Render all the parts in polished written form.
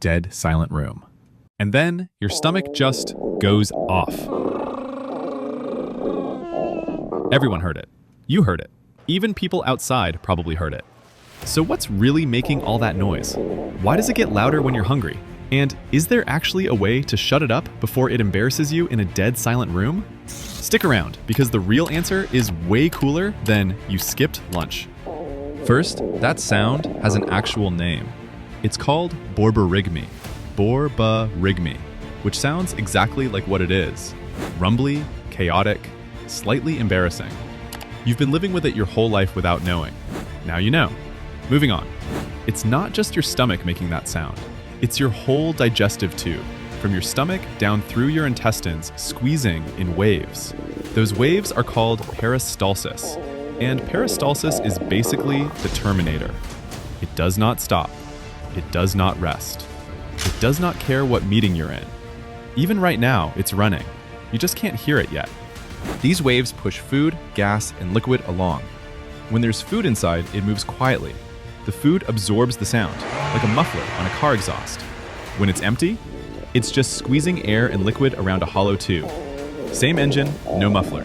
dead silent room. And then your stomach just goes off. Everyone heard it. You heard it. Even people outside probably heard it. So what's really making all that noise? Why does it get louder when you're hungry? And is there actually a way to shut it up before it embarrasses you in a dead silent room? Stick around, because the real answer is way cooler than you skipped lunch. First, that sound has an actual name. It's called borborygmi. Borborygmi, which sounds exactly like what it is. Rumbly, chaotic, slightly embarrassing. You've been living with it your whole life without knowing. Now you know. Moving on. It's not just your stomach making that sound. It's your whole digestive tube, from your stomach down through your intestines, squeezing in waves. Those waves are called peristalsis. And peristalsis is basically the Terminator. It does not stop. It does not rest. It does not care what meeting you're in. Even right now, it's running. You just can't hear it yet. These waves push food, gas, and liquid along. When there's food inside, it moves quietly. The food absorbs the sound, like a muffler on a car exhaust. When it's empty, it's just squeezing air and liquid around a hollow tube. Same engine, no muffler.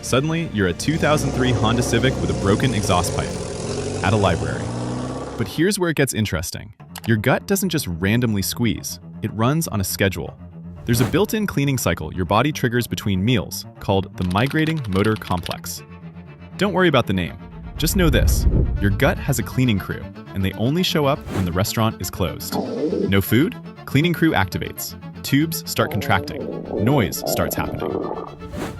Suddenly, you're a 2003 Honda Civic with a broken exhaust pipe at a library. But here's where it gets interesting. Your gut doesn't just randomly squeeze. It runs on a schedule. There's a built-in cleaning cycle your body triggers between meals called the migrating motor complex. Don't worry about the name. Just know this, your gut has a cleaning crew, and they only show up when the restaurant is closed. No food? Cleaning crew activates. Tubes start contracting. Noise starts happening.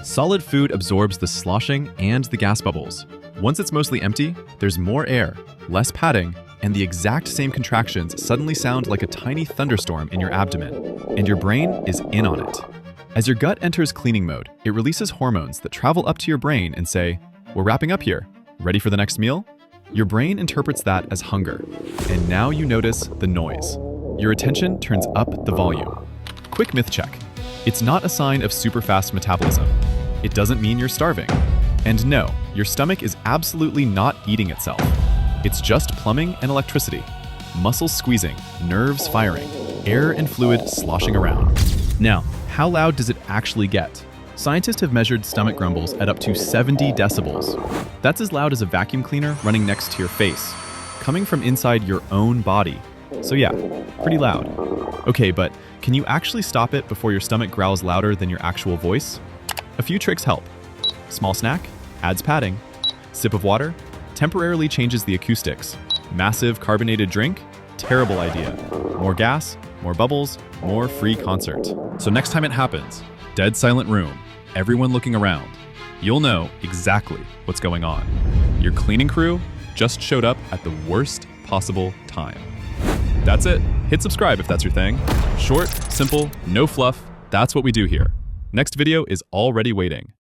Solid food absorbs the sloshing and the gas bubbles. Once it's mostly empty, there's more air, less padding, and the exact same contractions suddenly sound like a tiny thunderstorm in your abdomen, and your brain is in on it. As your gut enters cleaning mode, it releases hormones that travel up to your brain and say, "We're wrapping up here. Ready for the next meal?" Your brain interprets that as hunger, and now you notice the noise. Your attention turns up the volume. Quick myth check. It's not a sign of super fast metabolism. It doesn't mean you're starving. And no, your stomach is absolutely not eating itself. It's just plumbing and electricity. Muscles squeezing, nerves firing, air and fluid sloshing around. Now, how loud does it actually get? Scientists have measured stomach grumbles at up to 70 decibels. That's as loud as a vacuum cleaner running next to your face, coming from inside your own body. So yeah, pretty loud. Okay, but can you actually stop it before your stomach growls louder than your actual voice? A few tricks help. Small snack adds padding. Sip of water temporarily changes the acoustics. Massive carbonated drink? Terrible idea. More gas, more bubbles, more free concert. So next time it happens, dead silent room, everyone looking around, you'll know exactly what's going on. Your cleaning crew just showed up at the worst possible time. That's it. Hit subscribe if that's your thing. Short, simple, no fluff. That's what we do here. Next video is already waiting.